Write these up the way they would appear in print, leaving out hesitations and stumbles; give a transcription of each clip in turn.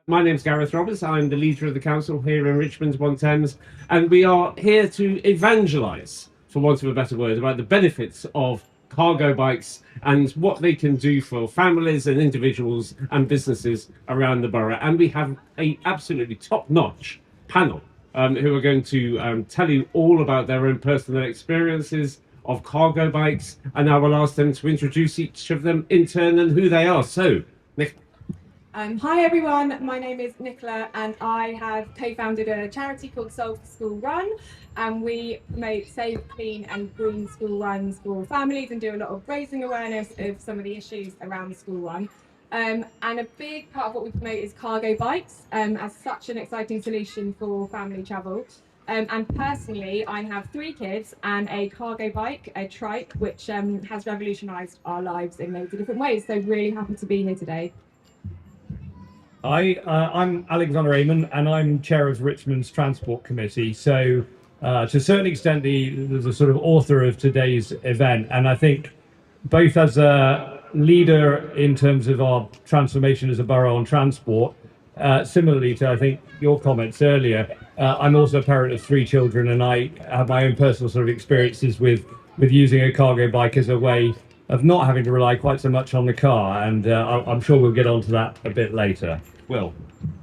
My name's Gareth Roberts. I'm the leader of the council here in Richmond upon Thames, and we are here to evangelise, for want of a better word, about the benefits of cargo bikes and what they can do for families and individuals and businesses around the borough. And we have a absolutely top-notch panel who are going to tell you all about their own personal experiences of cargo bikes, and I will ask them to introduce each of them in turn and who they are. So, Nick. Hi everyone, my name is Nicola and I have co-founded a charity called Cllr for School Run, and we promote safe, clean and green school runs for families and do a lot of raising awareness of some of the issues around the school run. And a big part of what we promote is cargo bikes as such an exciting solution for family travel. And personally, I have 3 kids and a cargo bike, a trike, which has revolutionised our lives in loads of different ways. So really happy to be here today. Hi, I'm Ehmann, and I'm chair of Richmond's Transport Committee. So, to a certain extent, the sort of author of today's event, and I think both as a leader in terms of our transformation as a borough on transport, similarly to I think your comments earlier, I'm also a parent of 3 children, and I have my own personal sort of experiences with using a cargo bike as a way of not having to rely quite so much on the car, and I'm sure we'll get onto that a bit later. Will.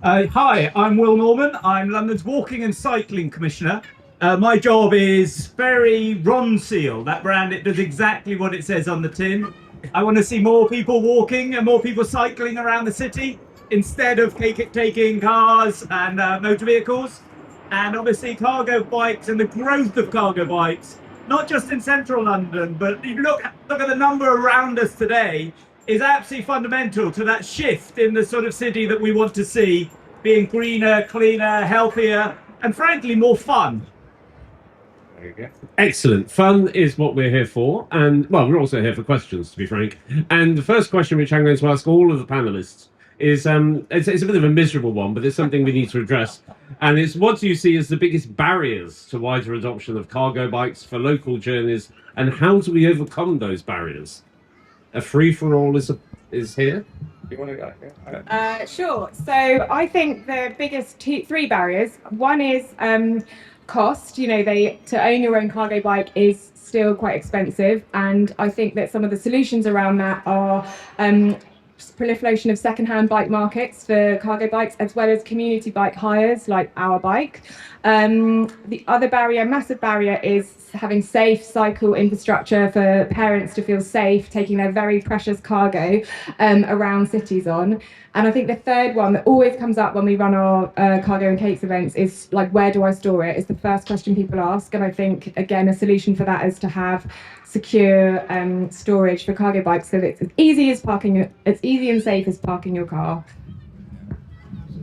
Hi, I'm Will Norman. I'm London's Walking and Cycling Commissioner. My job is very Ronseal, that brand. It does exactly what it says on the tin. I want to see more people walking and more people cycling around the city instead of taking cars and motor vehicles. And obviously cargo bikes and the growth of cargo bikes, not just in central London, but you look at the number around us today, is absolutely fundamental to that shift in the sort of city that we want to see, being greener, cleaner, healthier, and frankly, more fun. There you go. Excellent. Fun is what we're here for. And, well, we're also here for questions, to be frank. And the first question, which I'm going to ask all of the panelists, is it's a bit of a miserable one, but it's something we need to address. And it's, what do you see as the biggest barriers to wider adoption of cargo bikes for local journeys, and how do we overcome those barriers? A free-for-all is here. You want to go? Yeah. Sure. So I think the biggest 3 barriers. One is cost. You know, to own your own cargo bike is still quite expensive, and I think that some of the solutions around that are proliferation of second-hand bike markets for cargo bikes, as well as community bike hires like our bike. The other barrier, massive barrier, is having safe cycle infrastructure for parents to feel safe taking their very precious cargo around cities on. And I think the third one that always comes up when we run our cargo and cakes events is like, where do I store it? It's the first question people ask. And I think, again, a solution for that is to have secure storage for cargo bikes, so that it's as easy and safe as parking your car.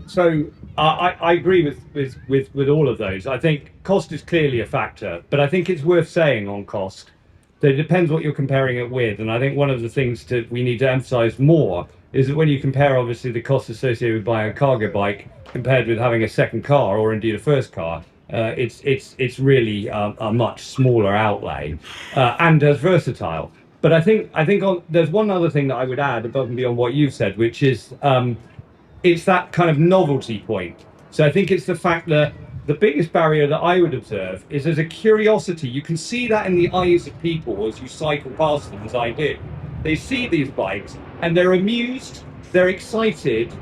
So I agree with all of those. I think cost is clearly a factor, but I think it's worth saying on cost that it depends what you're comparing it with. And I think one of the things that we need to emphasize more is that when you compare obviously the cost associated with buying a cargo bike compared with having a second car or indeed a first car, it's really a much smaller outlay and as versatile. But I think there's one other thing that I would add above and beyond what you've said, which is it's that kind of novelty point. So I think it's the fact that the biggest barrier that I would observe is there's a curiosity. You can see that in the eyes of people as you cycle past them, as I do. They see these bikes and they're amused, they're excited,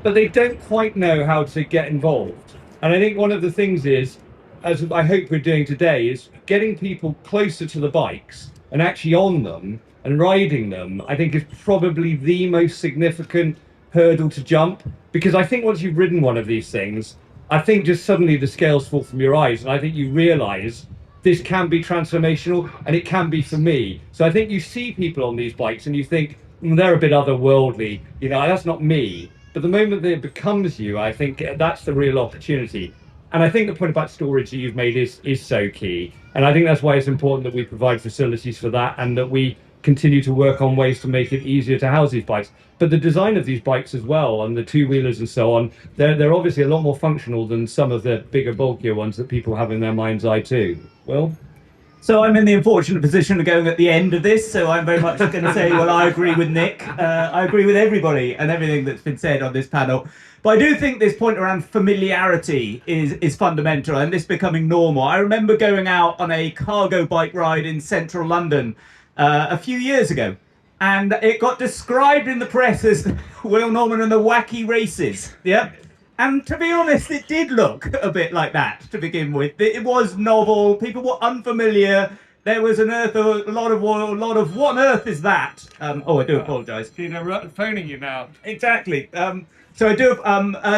but they don't quite know how to get involved. And I think one of the things is, as I hope we're doing today, is getting people closer to the bikes and actually on them and riding them, I think is probably the most significant hurdle to jump. Because I think once you've ridden one of these things, I think just suddenly the scales fall from your eyes, and I think you realize this can be transformational and it can be for me. So I think you see people on these bikes and you think, they're a bit otherworldly, you know, that's not me. But the moment that it becomes you, I think that's the real opportunity. And I think the point about storage that you've made is so key. And I think that's why it's important that we provide facilities for that and that we continue to work on ways to make it easier to house these bikes. But the design of these bikes as well, and the 2-wheelers and so on, they're obviously a lot more functional than some of the bigger, bulkier ones that people have in their mind's eye too. Well? So I'm in the unfortunate position of going at the end of this, so I'm very much going to say, well, I agree with Nick. I agree with everybody and everything that's been said on this panel. But I do think this point around familiarity is fundamental and this becoming normal. I remember going out on a cargo bike ride in central London a few years ago, and it got described in the press as Will Norman and the wacky races. Yep. And to be honest, it did look a bit like that to begin with. It was novel. People were unfamiliar. There was a lot of what on earth is that? Oh, I do apologise. Phoning you now. Exactly. So I do.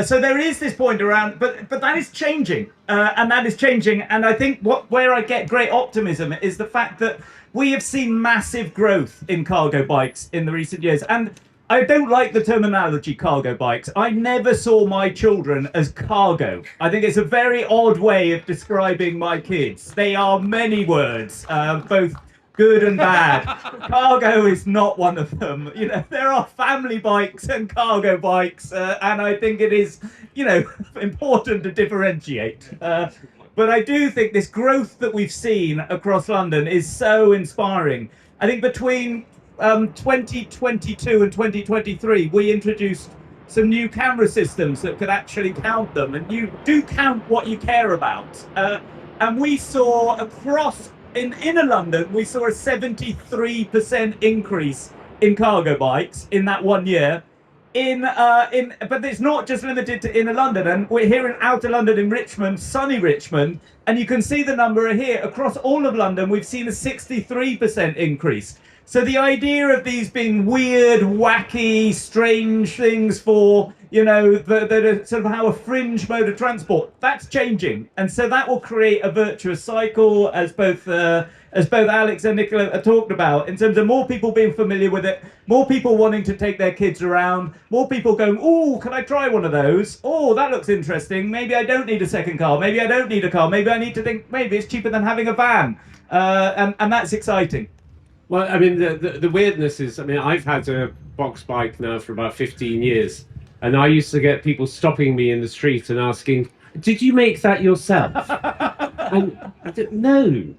So there is this point around, but that is changing, and that is changing. And I think where I get great optimism is the fact that we have seen massive growth in cargo bikes in the recent years, and I don't like the terminology cargo bikes. I never saw my children as cargo. I think it's a very odd way of describing my kids. They are many words, both good and bad. Cargo is not one of them. You know, there are family bikes and cargo bikes, and I think it is, you know, important to differentiate. But I do think this growth that we've seen across London is so inspiring. I think between 2022 and 2023, we introduced some new camera systems that could actually count them, and you do count what you care about. And we saw across in inner London, we saw a 73% increase in cargo bikes in that 1 year. But it's not just limited to inner London, and we're here in outer London in Richmond, sunny Richmond, and you can see the number here across all of London. We've seen a 63% increase. So the idea of these being weird, wacky, strange things for, you know, that are sort of how a fringe mode of transport, that's changing. And so that will create a virtuous cycle, as both Alex and Nicola talked about, in terms of more people being familiar with it, more people wanting to take their kids around, more people going, oh, can I try one of those? Oh, that looks interesting. Maybe I don't need a second car. Maybe I don't need a car. Maybe I need to think, maybe it's cheaper than having a van. And that's exciting. Well, I mean, the weirdness is, I mean, I've had a box bike now for about 15 years, and I used to get people stopping me in the street and asking, did you make that yourself? And I didn't know.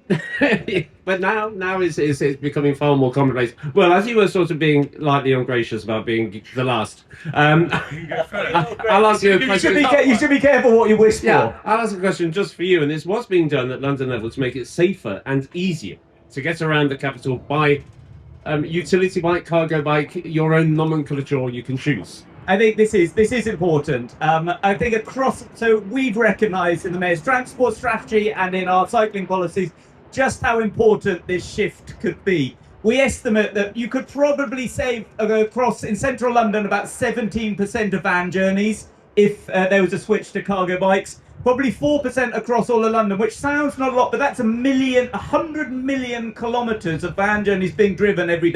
But now it's becoming far more commonplace. Well, as you were sort of being lightly ungracious about being the last, I'll ask you a question. You should be careful what you wish for. Yeah, I'll ask a question just for you, and it's what's being done at London level to make it safer and easier to get around the capital by utility bike, cargo bike, your own nomenclature you can choose. I think this is important. I think so we've recognised in the Mayor's transport strategy and in our cycling policies just how important this shift could be. We estimate that you could probably save across in central London about 17% of van journeys if there was a switch to cargo bikes. Probably 4% across all of London, which sounds not a lot, but that's 100 million kilometres of van journeys being driven every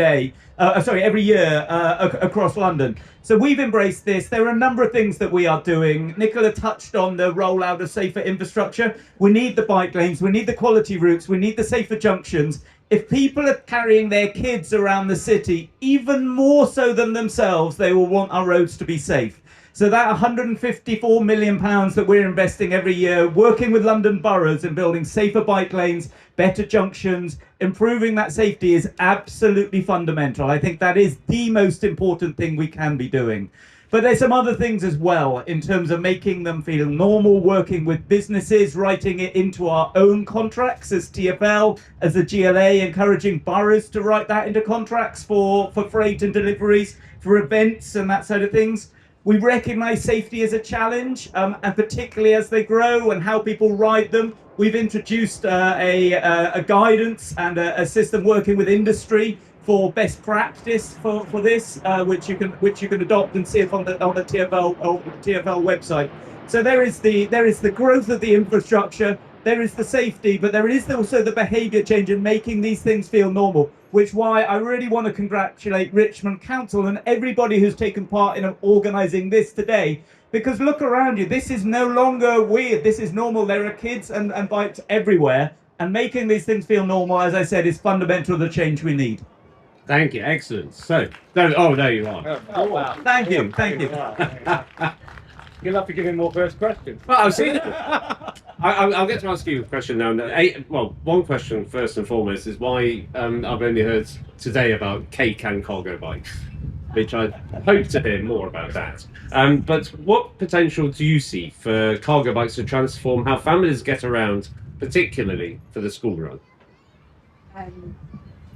year across London. So we've embraced this. There are a number of things that we are doing. Nicola touched on the rollout of safer infrastructure. We need the bike lanes, we need the quality routes, we need the safer junctions. If people are carrying their kids around the city, even more so than themselves, they will want our roads to be safe. So that £154 million that we're investing every year, working with London boroughs and building safer bike lanes, better junctions, improving that safety is absolutely fundamental. I think that is the most important thing we can be doing. But there's some other things as well in terms of making them feel normal, working with businesses, writing it into our own contracts as TfL, as the GLA, encouraging boroughs to write that into contracts for freight and deliveries, for events and that sort of things. We recognise safety as a challenge, and particularly as they grow and how people ride them. We've introduced a guidance and a system working with industry for best practice for this, which you can adopt and see it on the TfL website. So there is the growth of the infrastructure. There is the safety, but there is also the behaviour change in making these things feel normal, which why I really want to congratulate Richmond Council and everybody who's taken part in organising this today, because look around you, this is no longer weird, this is normal. There are kids and bikes everywhere, and making these things feel normal, as I said, is fundamental to the change we need. Thank you, excellent. So, there you are. Oh, wow. Thank you. You'll have to give him more first questions. Well, I'll get to ask you a question now. Well, one question first and foremost is why I've only heard today about cake and cargo bikes, which I hope to hear more about that. But what potential do you see for cargo bikes to transform how families get around, particularly for the school run?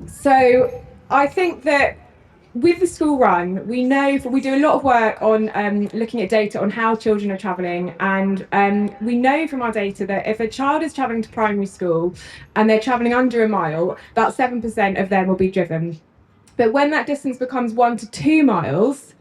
So I think that with the school run, we do a lot of work on looking at data on how children are travelling, and we know from our data that if a child is travelling to primary school and they're travelling under a mile, about 7% of them will be driven. But when that distance becomes 1 to 2 miles,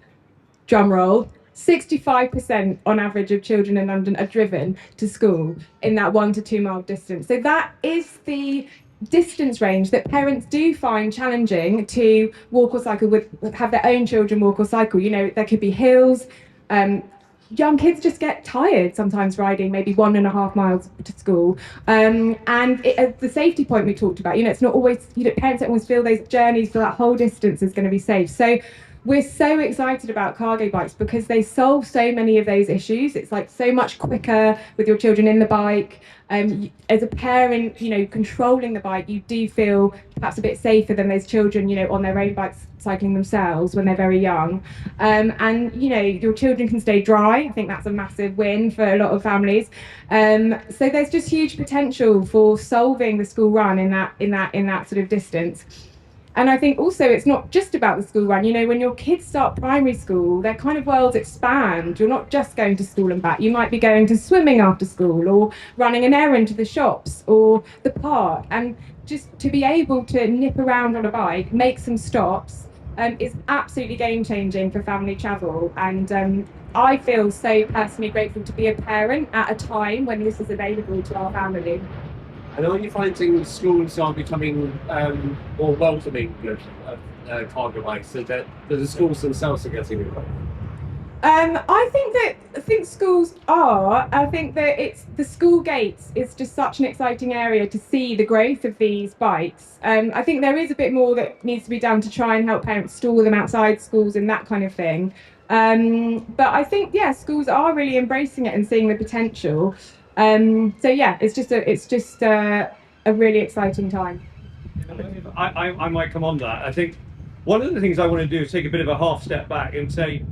drum roll, 65% on average of children in London are driven to school in that 1 to 2 mile distance. So that is the distance range that parents do find challenging to walk or cycle have their own children walk or cycle. You know, there could be hills. Young kids just get tired sometimes riding maybe 1.5 miles to school. And the safety point we talked about, you know, it's not always, you know, parents don't always feel those journeys for that whole distance is going to be safe. So we're so excited about cargo bikes because they solve so many of those issues. It's like so much quicker with your children in the bike. As a parent, you know, controlling the bike, you do feel perhaps a bit safer than those children, you know, on their own bikes cycling themselves when they're very young. And, you know, your children can stay dry. I think that's a massive win for a lot of families. So there's just huge potential for solving the school run in that sort of distance. And I think also it's not just about the school run. You know, when your kids start primary school, their kind of worlds expand. You're not just going to school and back. You might be going to swimming after school or running an errand to the shops or the park. And just to be able to nip around on a bike, make some stops, is absolutely game-changing for family travel. And I feel so personally grateful to be a parent at a time when this is available to our family. And are you finding schools are becoming more welcoming of cargo bikes, so that the schools themselves are getting involved? I think schools are. I think that it's the school gates is just such an exciting area to see the growth of these bikes. I think there is a bit more that needs to be done to try and help parents store them outside schools and that kind of thing. But I think, yeah, schools are really embracing it and seeing the potential. So yeah, it's just a really exciting time. I might come on to that. I think one of the things I want to do is take a bit of a half step back and say,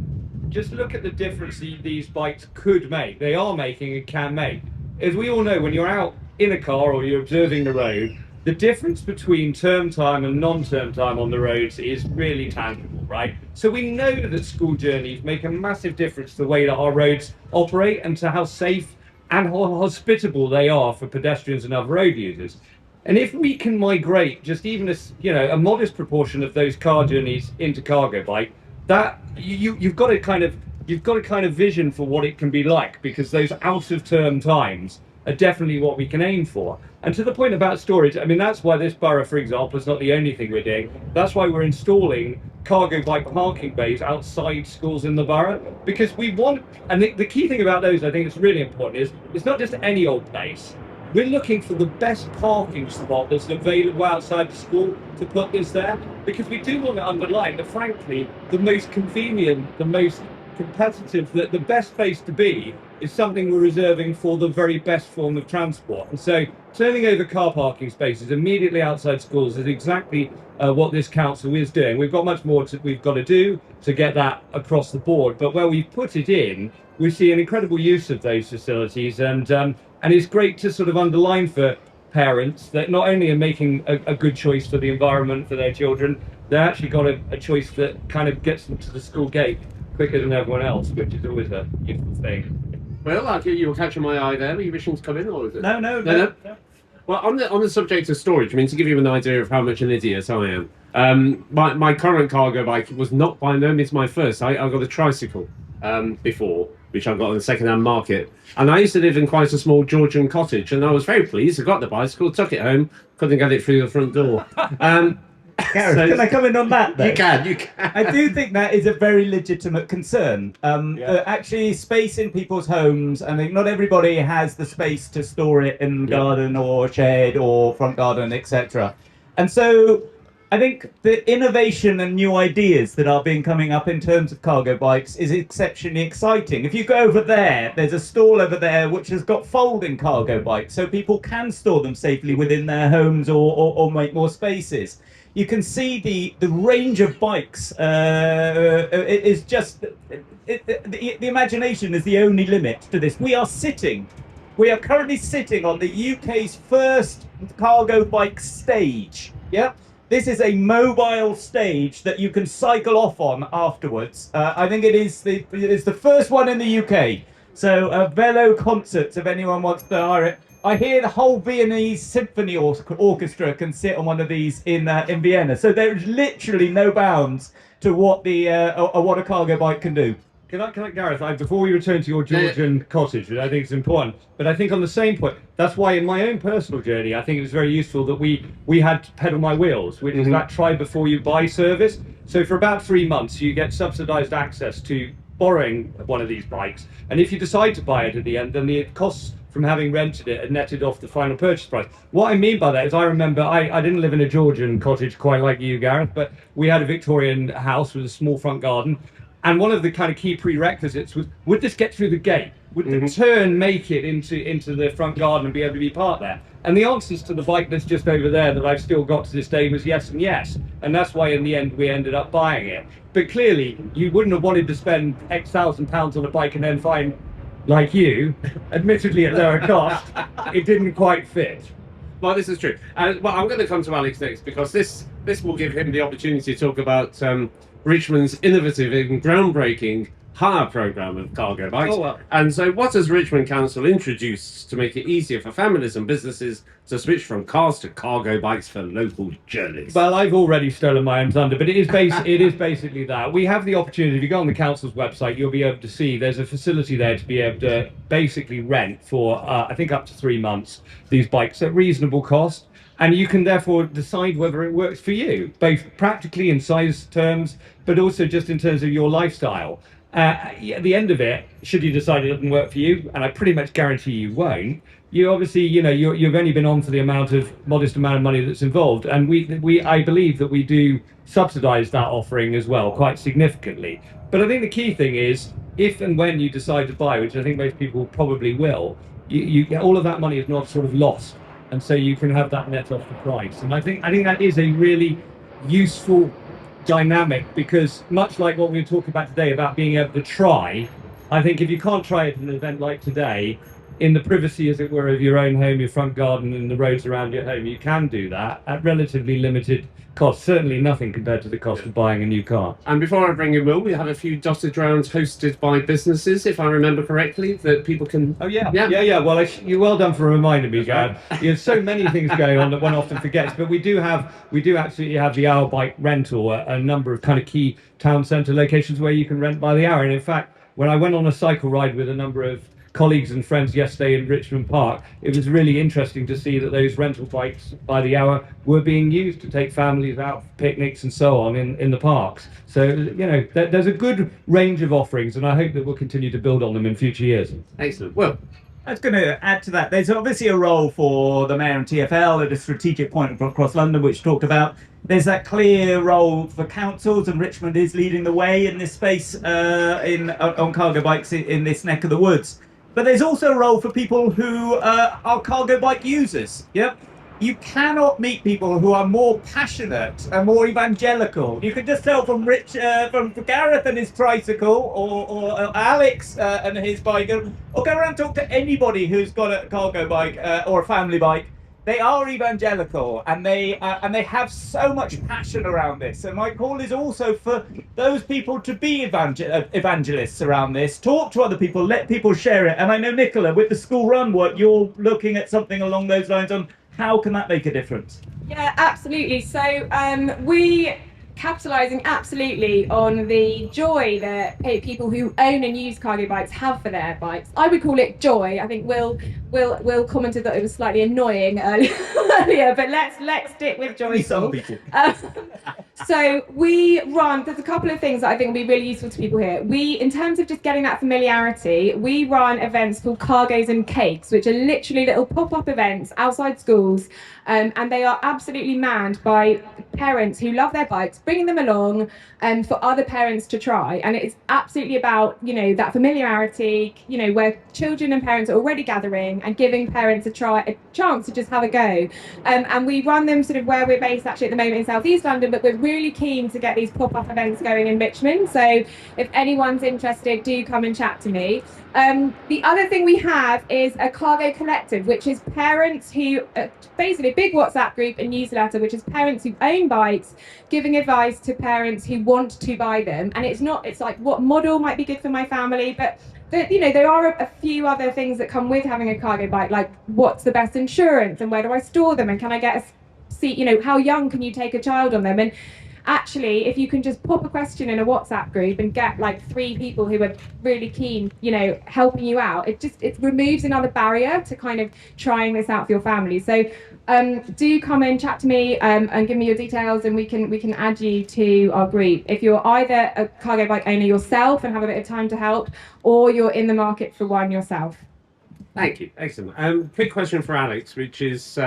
just look at the difference these bikes could make. They are making and can make. As we all know, when you're out in a car or you're observing the road, the difference between term time and non-term time on the roads is really tangible, right? So we know that school journeys make a massive difference to the way that our roads operate and to how safe and how hospitable they are for pedestrians and other road users. And if we can migrate just even a modest proportion of those car journeys into cargo bike, that you've got a kind of vision for what it can be like, because those out of term times are definitely what we can aim for. And to the point about storage, I mean, that's why this borough, for example, is not the only thing we're doing. That's why we're installing cargo bike parking bays outside schools in the borough, because we want, and the key thing about those, I think it's really important, is it's not just any old place. We're looking for the best parking spot that's available outside the school to put this there, because we do want to underline that, frankly, the most convenient, the most competitive, the best place to be is something we're reserving for the very best form of transport. And so turning over car parking spaces immediately outside schools is exactly what this council is doing. We've got much more we've got to do to get that across the board, but where we've put it in, we see an incredible use of those facilities, and it's great to sort of underline for parents that not only are making a good choice for the environment for their children, they actually got a choice that kind of gets them to the school gate quicker than everyone else, which is always a useful thing. Well, you were catching my eye there. Are you wishing to come in, or is it? No. Well, on the subject of storage, I mean, to give you an idea of how much an idiot I am, my current cargo bike was not by no means my first. I got a tricycle before, which I got on the second-hand market. And I used to live in quite a small Georgian cottage, and I was very pleased. I got the bicycle, took it home, couldn't get it through the front door. Gareth, So- can I come in on that then? You can. I do think that is a very legitimate concern. Actually, space in people's homes, I think not everybody has the space to store it in garden or shed or front garden, etc. And so I think the innovation and new ideas that are coming up in terms of cargo bikes is exceptionally exciting. If you go over there, there's a stall over there which has got folding cargo bikes, so people can store them safely within their homes or make more spaces. You can see the range of bikes it is just the imagination is the only limit to this. We are currently sitting on the UK's first cargo bike stage. Yep. This is a mobile stage that you can cycle off on afterwards. I think it is the first one in the UK. So Velo concerts, if anyone wants to hire it. I hear the whole Viennese Symphony Orchestra can sit on one of these in Vienna. So there's literally no bounds to what what a cargo bike can do. Can I, Gareth, before we return to your Georgian cottage, which I think is important, but I think on the same point, that's why in my own personal journey, I think it was very useful that we had Pedal My Wheels, which is that try before you buy service. So for about 3 months, you get subsidised access to borrowing one of these bikes. And if you decide to buy it at the end, then the costs from having rented it and netted off the final purchase price. What I mean by that is I remember I didn't live in a Georgian cottage quite like you, Gareth, but we had a Victorian house with a small front garden. And one of the kind of key prerequisites was, would this get through the gate? Would the turn make it into the front garden and be able to be parked there? And the answers to the bike that's just over there that I've still got to this day was yes and yes. And that's why in the end we ended up buying it. But clearly you wouldn't have wanted to spend X thousand pounds on a bike and then find, like you, admittedly at lower cost, it didn't quite fit. Well, this is true. Well, I'm going to come to Alex next because this will give him the opportunity to talk about Richmond's innovative and groundbreaking hire programme of cargo bikes. Oh, well. And so what has Richmond Council introduced to make it easier for families and businesses to switch from cars to cargo bikes for local journeys? Well, I've already stolen my own thunder, but it is basically that. We have the opportunity, if you go on the council's website, you'll be able to see there's a facility there to be able to basically rent for, I think, up to 3 months, these bikes at reasonable cost. And you can therefore decide whether it works for you, both practically in size terms, but also just in terms of your lifestyle. At the end of it, should you decide it doesn't work for you, and I pretty much guarantee you won't, you obviously, you've only been on for the modest amount of money that's involved. And I believe that we do subsidise that offering as well, quite significantly. But I think the key thing is, if and when you decide to buy, which I think most people probably will, you get all of that money is not sort of lost. And so you can have that net off the price. And I think that is a really useful dynamic, because much like what we were talking about today about being able to try, I think if you can't try it at an event like today, in the privacy, as it were, of your own home, your front garden and the roads around your home, you can do that at relatively limited cost. Certainly nothing compared to the cost of buying a new car. And before I bring in Will, we have a few dotted rounds hosted by businesses, if I remember correctly, that people can... Oh, yeah. Well, you're well done for reminding me, Gareth. There's so many things going on that one often forgets, but we do absolutely have the hour bike rental at a number of kind of key town centre locations where you can rent by the hour. And in fact, when I went on a cycle ride with a number of colleagues and friends yesterday in Richmond Park, it was really interesting to see that those rental bikes by the hour were being used to take families out for picnics and so on in the parks. So, there's a good range of offerings, and I hope that we'll continue to build on them in future years. Excellent. Well, I was going to add to that. There's obviously a role for the Mayor and TfL at a strategic point across London, which talked about. There's that clear role for councils, and Richmond is leading the way in this space on cargo bikes in this neck of the woods. But there's also a role for people who are cargo bike users. Yep. You cannot meet people who are more passionate and more evangelical. You can just tell from Gareth and his tricycle, or Alex and his bike, or go around and talk to anybody who's got a cargo bike or a family bike. They are evangelical, and they have so much passion around this. And my call is also for those people to be evangelists around this. Talk to other people, let people share it. And I know, Nicola, with the school run work, you're looking at something along those lines on how can that make a difference? Yeah, absolutely. So we capitalising absolutely on the joy that people who own and use cargo bikes have for their bikes. I would call it joy. I think Will commented that it was slightly annoying earlier, but let's stick with joyful. So we run, there's a couple of things that I think will be really useful to people here. In terms of just getting that familiarity, we run events called Cargos and Cakes, which are literally little pop-up events outside schools. And they are absolutely manned by parents who love their bikes, bringing them along for other parents to try. And it's absolutely about, that familiarity, where children and parents are already gathering and giving parents a chance to just have a go. And we run them sort of where we're based actually at the moment in South East London, but we're really keen to get these pop-up events going in Richmond. So if anyone's interested, do come and chat to me. The other thing we have is a cargo collective, which is parents who, basically a big WhatsApp group and newsletter, which is parents who own bikes, giving advice to parents who want to buy them. And it's like, what model might be good for my family? But there are a few other things that come with having a cargo bike, like what's the best insurance and where do I store them? And can I get a seat, how young can you take a child on them? And actually, if you can just pop a question in a WhatsApp group and get like 3 people who are really keen, helping you out, it removes another barrier to kind of trying this out for your family. So do come and chat to me and give me your details, and we can add you to our group. If you're either a cargo bike owner yourself and have a bit of time to help, or you're in the market for one yourself. Thank you. Excellent. Quick question for Alex, which is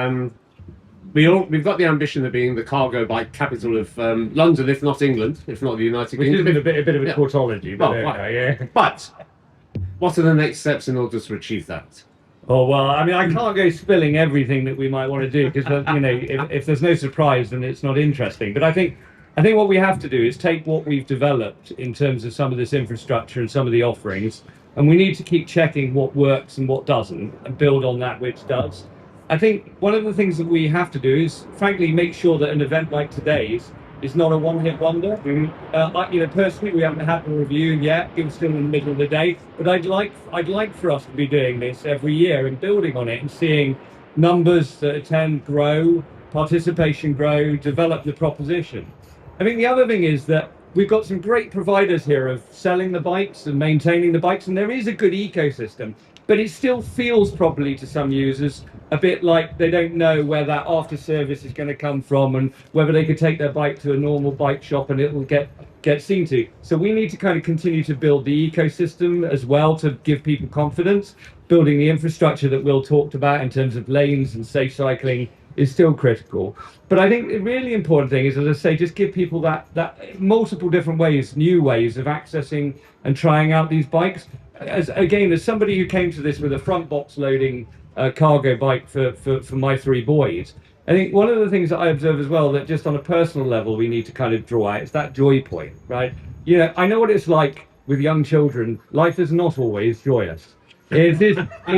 we've got the ambition of being the cargo bike capital of London, if not England, if not the United Kingdom. Which is a bit of a tautology, but But what are the next steps in order to achieve that? Oh, well, I mean, I can't go spilling everything that we might want to do because, if there's no surprise, then it's not interesting. But I think what we have to do is take what we've developed in terms of some of this infrastructure and some of the offerings, and we need to keep checking what works and what doesn't and build on that which does. I think one of the things that we have to do is, frankly, make sure that an event like today's is not a one-hit wonder. Personally, we haven't had a review yet. It's still in the middle of the day, but I'd like for us to be doing this every year and building on it and seeing numbers that attend grow, participation grow, develop the proposition. I think the other thing is that we've got some great providers here of selling the bikes and maintaining the bikes, and there is a good ecosystem, but it still feels probably to some users a bit like they don't know where that after service is going to come from and whether they could take their bike to a normal bike shop and it will get seen to. So we need to kind of continue to build the ecosystem as well to give people confidence. Building the infrastructure that Will talked about in terms of lanes and safe cycling is still critical. But I think the really important thing is, as I say, just give people that multiple different ways, new ways of accessing and trying out these bikes. As somebody who came to this with a front box loading cargo bike for my 3 boys, I think one of the things that I observe as well, that just on a personal level we need to kind of draw out, is that joy point, right? I know what it's like with young children. Life is not always joyous. It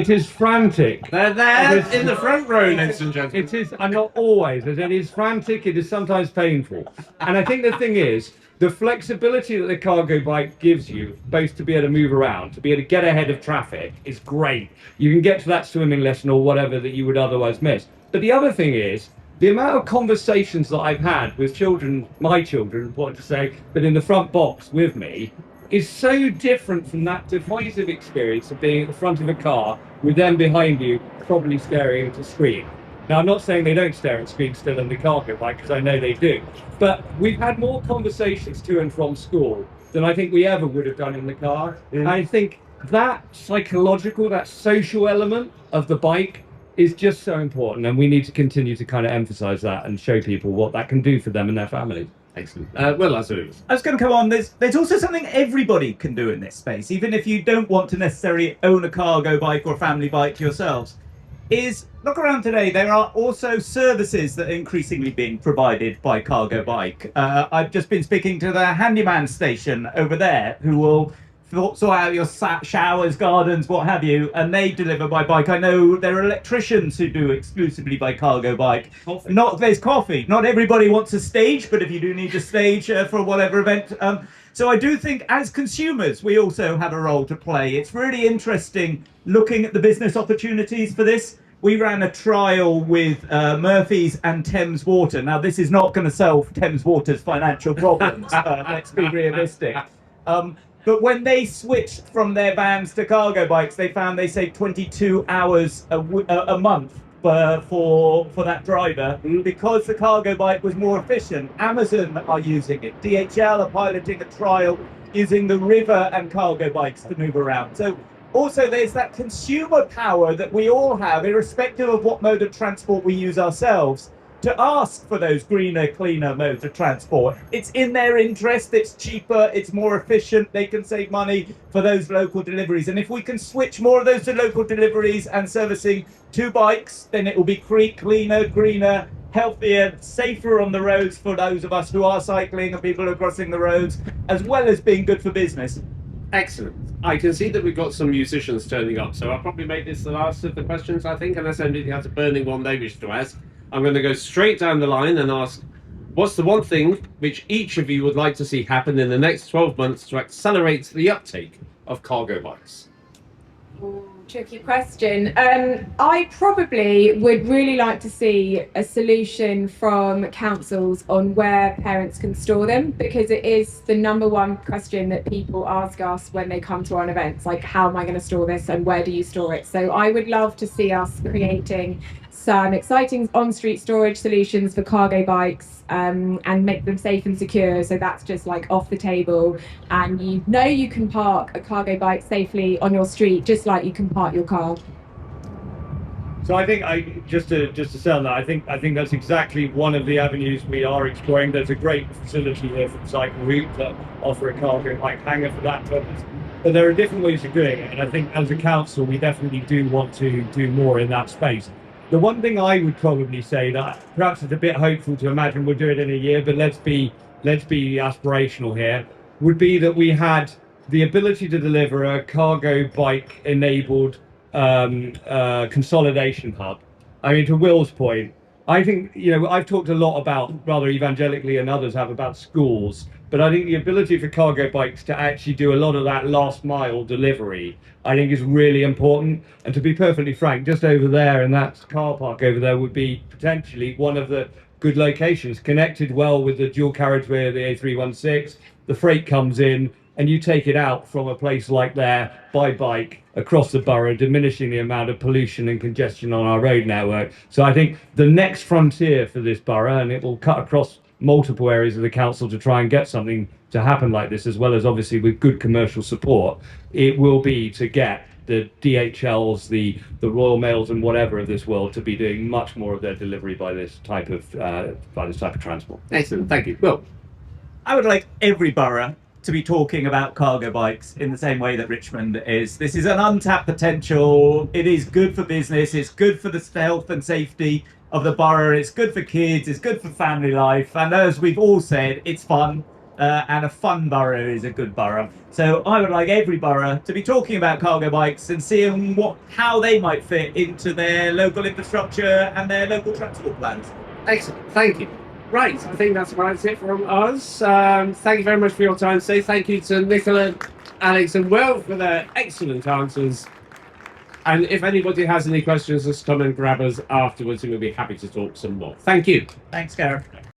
is frantic. They're there in the front row, ladies and gentlemen. It is, and not always. It is frantic. It is sometimes painful. And I think the thing is, the flexibility that the cargo bike gives you, both to be able to move around, to be able to get ahead of traffic, is great. You can get to that swimming lesson or whatever that you would otherwise miss. But the other thing is, the amount of conversations that I've had with children, my children, what to say, but in the front box with me, is so different from that divisive experience of being at the front of a car with them behind you, probably staring at a screen. Now, I'm not saying they don't stare at screens still in the cargo bike, because I know they do. But we've had more conversations to and from school than I think we ever would have done in the car. And I think that psychological, that social element of the bike is just so important. And we need to continue to kind of emphasize that and show people what that can do for them and their families. Excellent. Well, absolutely. I was going to come on. There's also something everybody can do in this space, even if you don't want to necessarily own a cargo bike or a family bike yourselves. Is look around today. There are also services that are increasingly being provided by Cargo Bike. I've just been speaking to the handyman station over there, who will sort out your showers, gardens, what have you, and they deliver by bike. I know there are electricians who do exclusively by Cargo Bike. There's coffee. Not everybody wants a stage, but if you do need a stage for whatever event. So I do think as consumers, we also have a role to play. It's really interesting looking at the business opportunities for this. We ran a trial with Murphy's and Thames Water. Now, this is not going to solve Thames Water's financial problems. Let's be realistic. But when they switched from their vans to cargo bikes, they found they saved 22 hours a month for that driver because the cargo bike was more efficient. Amazon are using it. DHL are piloting a trial using the river and cargo bikes to move around. So also there's that consumer power that we all have, irrespective of what mode of transport we use ourselves, to ask for those greener, cleaner modes of transport. It's in their interest, it's cheaper, it's more efficient, they can save money for those local deliveries. And if we can switch more of those to local deliveries and servicing to bikes, then it will be cleaner, greener, healthier, safer on the roads for those of us who are cycling and people who are crossing the roads, as well as being good for business. Excellent. I can see that we've got some musicians turning up, so I'll probably make this the last of the questions, I think, unless anybody has a burning one they wish to ask. I'm going to go straight down the line and ask, what's the one thing which each of you would like to see happen in the next 12 months to accelerate the uptake of cargo bikes? Ooh, tricky question. I probably would really like to see a solution from councils on where parents can store them, because it is the number one question that people ask us when they come to our events, like, how am I going to store this and where do you store it? So I would love to see us creating some exciting on-street storage solutions for cargo bikes, and make them safe and secure, so that's just like off the table, and you can park a cargo bike safely on your street just like you can park your car. So I think just to say on that, I think that's exactly one of the avenues we are exploring. There's a great facility here from Cycle Route that offer a cargo bike hangar for that purpose. But there are different ways of doing it, and I think as a council we definitely do want to do more in that space. The one thing I would probably say, that perhaps it's a bit hopeful to imagine we'll do it in a year, but let's be aspirational here, would be that we had the ability to deliver a cargo bike enabled consolidation hub. I mean, to Will's point, I think, I've talked a lot about, rather evangelically and others have, about schools, but I think the ability for cargo bikes to actually do a lot of that last mile delivery, I think is really important. And to be perfectly frank, just over there in that car park over there would be potentially one of the good locations, connected well with the dual carriageway of the A316. The freight comes in and you take it out from a place like there by bike across the borough, diminishing the amount of pollution and congestion on our road network. So I think the next frontier for this borough, and it will cut across multiple areas of the council to try and get something to happen like this, as well as obviously with good commercial support, it will be to get the DHLs, the Royal Mails and whatever of this world to be doing much more of their delivery by this type of transport. Excellent, thank you. Well, I would like every borough to be talking about cargo bikes in the same way that Richmond is. This is an untapped potential. It is good for business. It's good for the health and safety of the borough. It's good for kids. It's good for family life. And as we've all said, it's fun. And a fun borough is a good borough. So I would like every borough to be talking about cargo bikes and seeing how they might fit into their local infrastructure and their local transport plans. excellent, thank you. Right, I think that's about it from us. Thank you very much for your time today. Thank you to Nicola, Alex and Will for their excellent answers. And if anybody has any questions, just come and grab us afterwards and we'll be happy to talk some more. Thank you. Thanks, Gareth.